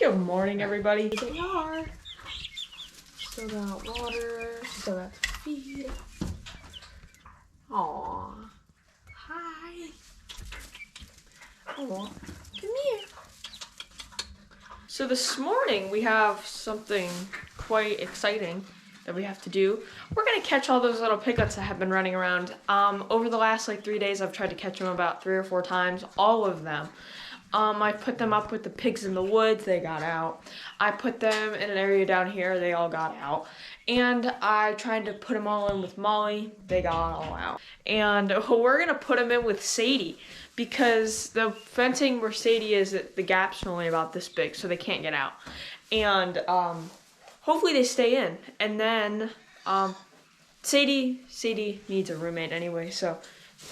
Good morning, everybody. Here they are. Still got water, still got feed. Aww. Hi. Aw, come here. So this morning we have something quite exciting that we have to do. We're gonna catch all those little piglets that have been running around. Over the last 3 days, I've tried to catch them about 3 or 4 times, all of them. I put them up with the pigs in the woods, they got out. I put them in an area down here, they all got out. And I tried to put them all in with Molly, they got all out. And we're gonna put them in with Sadie because the fencing where Sadie is, the gap's only about this big, so they can't get out. And hopefully they stay in. And then Sadie needs a roommate anyway, so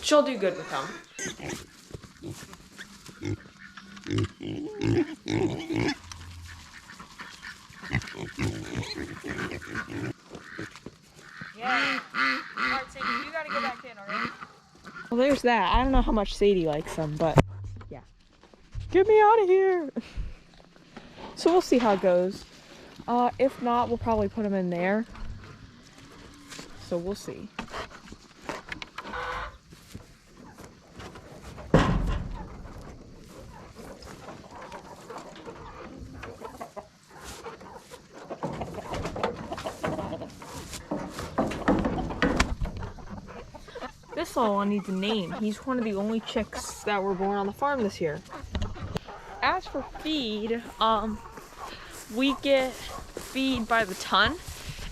she'll do good with them. Yeah. Alright, Sadie, you gotta go back in, alright? Well, there's that. I don't know how much Sadie likes them, but yeah. Get me out of here! So we'll see how it goes. If not, we'll probably put them in there. So we'll see. This little one needs a name. He's one of the only chicks that were born on the farm this year. As for feed, we get feed by the ton,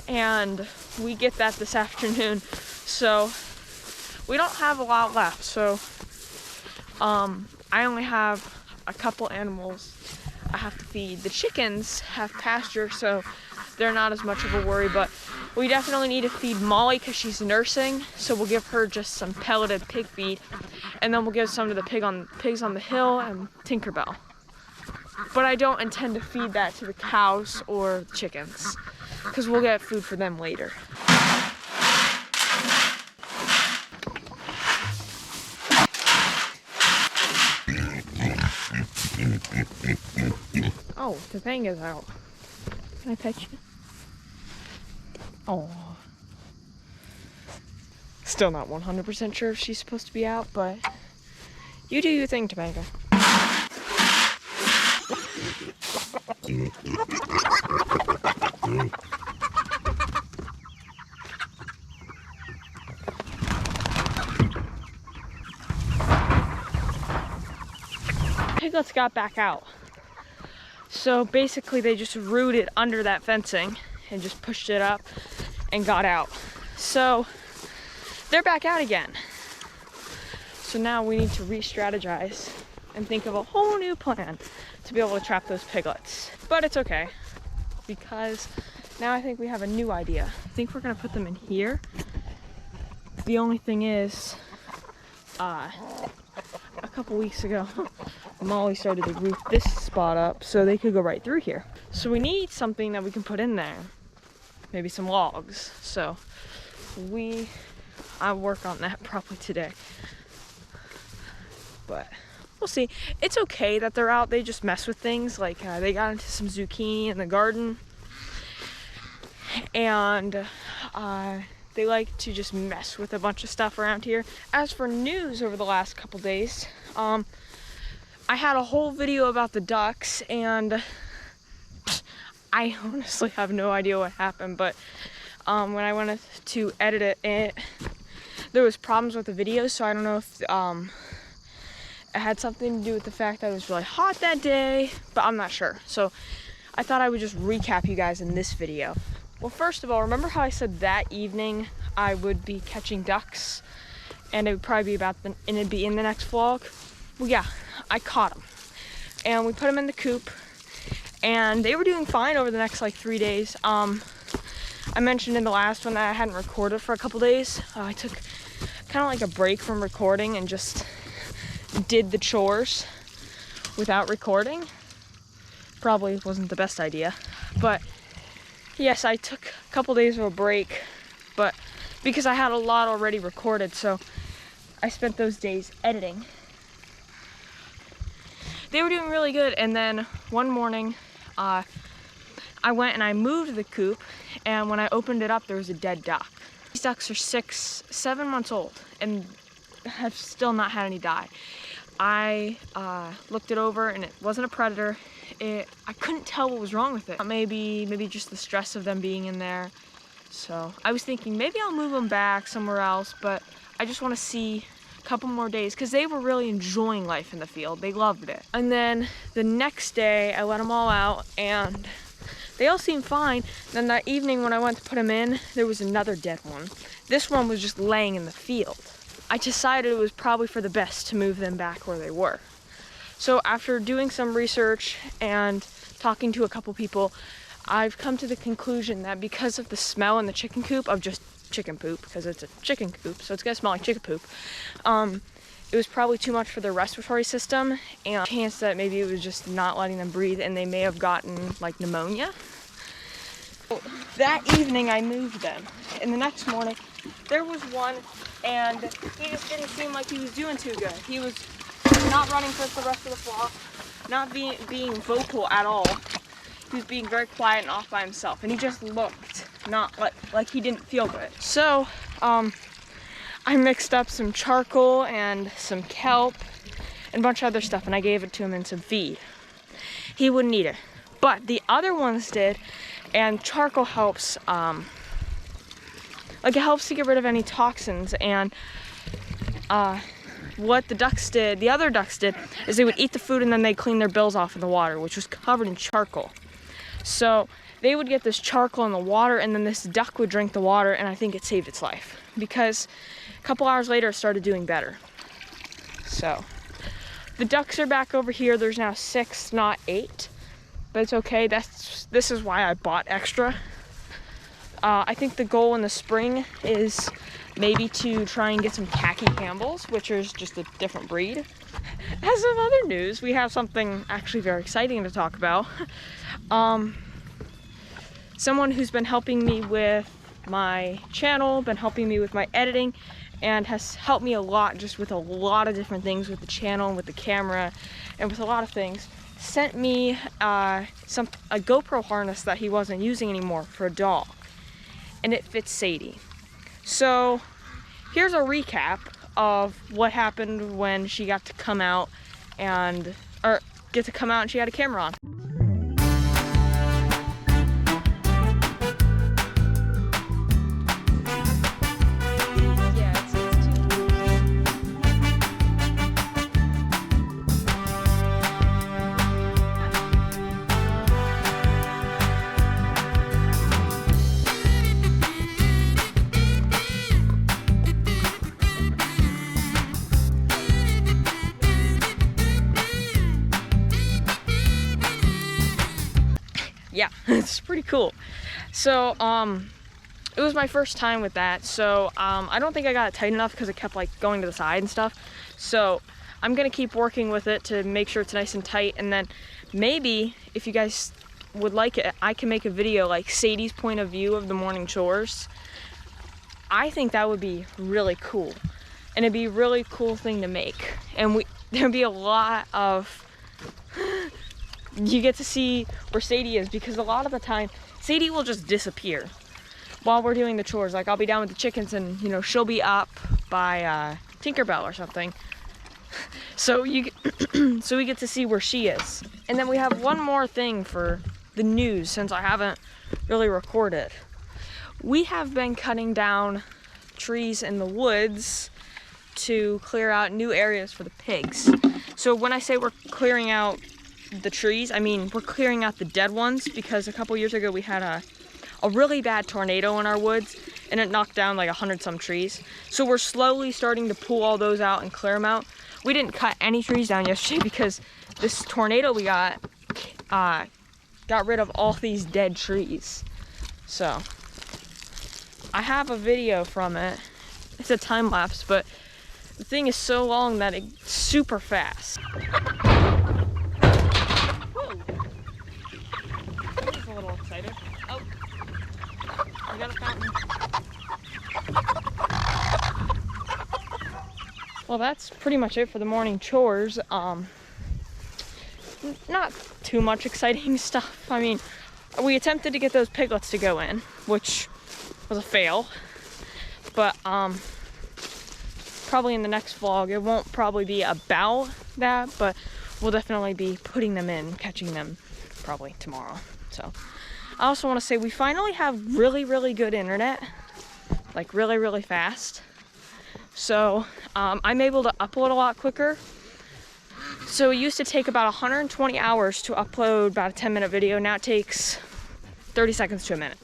and we get that this afternoon. So we don't have a lot left. So I only have a couple animals I have to feed. The chickens have pasture, so they're not as much of a worry, but we definitely need to feed Molly because she's nursing, so we'll give her just some pelleted pig feed, and then we'll give some to the pigs on the hill and Tinkerbell. But I don't intend to feed that to the cows or the chickens because we'll get food for them later. Oh, Topanga's out. Can I pet you? Oh. Still not 100% sure if she's supposed to be out, but you do your thing, Topanga. Piglets got back out. So basically they just rooted under that fencing and just pushed it up and got out. So they're back out again. So now we need to re-strategize and think of a whole new plan to be able to trap those piglets. But it's okay, because now I think we have a new idea. I think we're gonna put them in here. The only thing is, a couple weeks ago, Molly started to roof this spot up so they could go right through here. So we need something that we can put in there. Maybe some logs. So I'll work on that probably today. But we'll see. It's okay that they're out. They just mess with things. Like they got into some zucchini in the garden. And they like to just mess with a bunch of stuff around here. As for news over the last couple days, I had a whole video about the ducks, and I honestly have no idea what happened, but when I went to edit it, there was problems with the video, so I don't know if it had something to do with the fact that it was really hot that day, but I'm not sure. So I thought I would just recap you guys in this video. Well, first of all, remember how I said that evening I would be catching ducks, and it would probably be and it'd be in the next vlog? Well, yeah, I caught them, and we put them in the coop, and they were doing fine over the next 3 days. I mentioned in the last one that I hadn't recorded for a couple days. I took kind of like a break from recording and just did the chores without recording. Probably wasn't the best idea, but yes, I took a couple days of a break, but because I had a lot already recorded, so I spent those days editing. They were doing really good, and then one morning I went and I moved the coop, and when I opened it up, there was a dead duck. These ducks are 7 months old and have still not had any die. I looked it over and it wasn't a predator. I couldn't tell what was wrong with it. Maybe just the stress of them being in there. So I was thinking maybe I'll move them back somewhere else, but I just want to see a couple more days because they were really enjoying life in the field. They loved it. And then the next day I let them all out and they all seemed fine. Then that evening when I went to put them in, there was another dead one. This one was just laying in the field. I decided it was probably for the best to move them back where they were. So after doing some research and talking to a couple people, I've come to the conclusion that because of the smell in the chicken coop of just chicken poop, because it's a chicken coop, so it's gonna smell like chicken poop, it was probably too much for their respiratory system, and a chance that maybe it was just not letting them breathe and they may have gotten like pneumonia. So that evening I moved them, and the next morning there was one, and he just didn't seem like he was doing too good. He was not running with the rest of the flock, not being vocal at all. He was being very quiet and off by himself, and he just looked not like he didn't feel good. So I mixed up some charcoal and some kelp and a bunch of other stuff, and I gave it to him in some feed. He wouldn't eat it, but the other ones did, and charcoal helps, it helps to get rid of any toxins. And what the other ducks did, is they would eat the food and then they'd clean their bills off in the water, which was covered in charcoal. So they would get this charcoal in the water, and then this duck would drink the water, and I think it saved its life, because a couple hours later it started doing better. So the ducks are back over here. There's now 6, not 8, but it's okay. This is why I bought extra. I think the goal in the spring is maybe to try and get some khaki Campbells, which is just a different breed. As of other news, we have something actually very exciting to talk about. Someone who's been helping me with my channel, been helping me with my editing, and has helped me a lot just with a lot of different things with the channel and with the camera and with a lot of things, sent me a GoPro harness that he wasn't using anymore for a dog, and it fits Sadie. So here's a recap of what happened when she got to come out and she had a camera on. Yeah, it's pretty cool. So it was my first time with that, so I don't think I got it tight enough because it kept like going to the side and stuff. So I'm gonna keep working with it to make sure it's nice and tight, and then maybe if you guys would like it, I can make a video like Sadie's point of view of the morning chores. I think that would be really cool, and it'd be a really cool thing to make, and there'd be a lot of you get to see where Sadie is, because a lot of the time Sadie will just disappear while we're doing the chores. Like I'll be down with the chickens and she'll be up by Tinkerbell or something. So we get to see where she is. And then we have one more thing for the news, since I haven't really recorded. We have been cutting down trees in the woods to clear out new areas for the pigs. So when I say we're clearing out the trees, I mean we're clearing out the dead ones, because a couple years ago we had a really bad tornado in our woods and it knocked down like 100-some trees. So we're slowly starting to pull all those out and clear them out. We didn't cut any trees down yesterday because this tornado we got rid of all these dead trees. So I have a video from it. It's a time lapse, but the thing is so long that it's super fast. A little excited. Oh, we got a fountain. Well, that's pretty much it for the morning chores. Not too much exciting stuff. I mean, we attempted to get those piglets to go in, which was a fail, but probably in the next vlog, it won't probably be about that, but we'll definitely be putting them in, catching them probably tomorrow. So I also want to say we finally have really, really good internet, like really, really fast. So I'm able to upload a lot quicker. So it used to take about 120 hours to upload about a 10-minute video. Now it takes 30 seconds to a minute.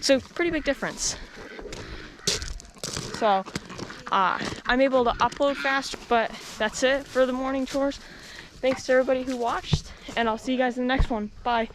So pretty big difference. So I'm able to upload faster, but that's it for the morning chores. Thanks to everybody who watched, and I'll see you guys in the next one. Bye.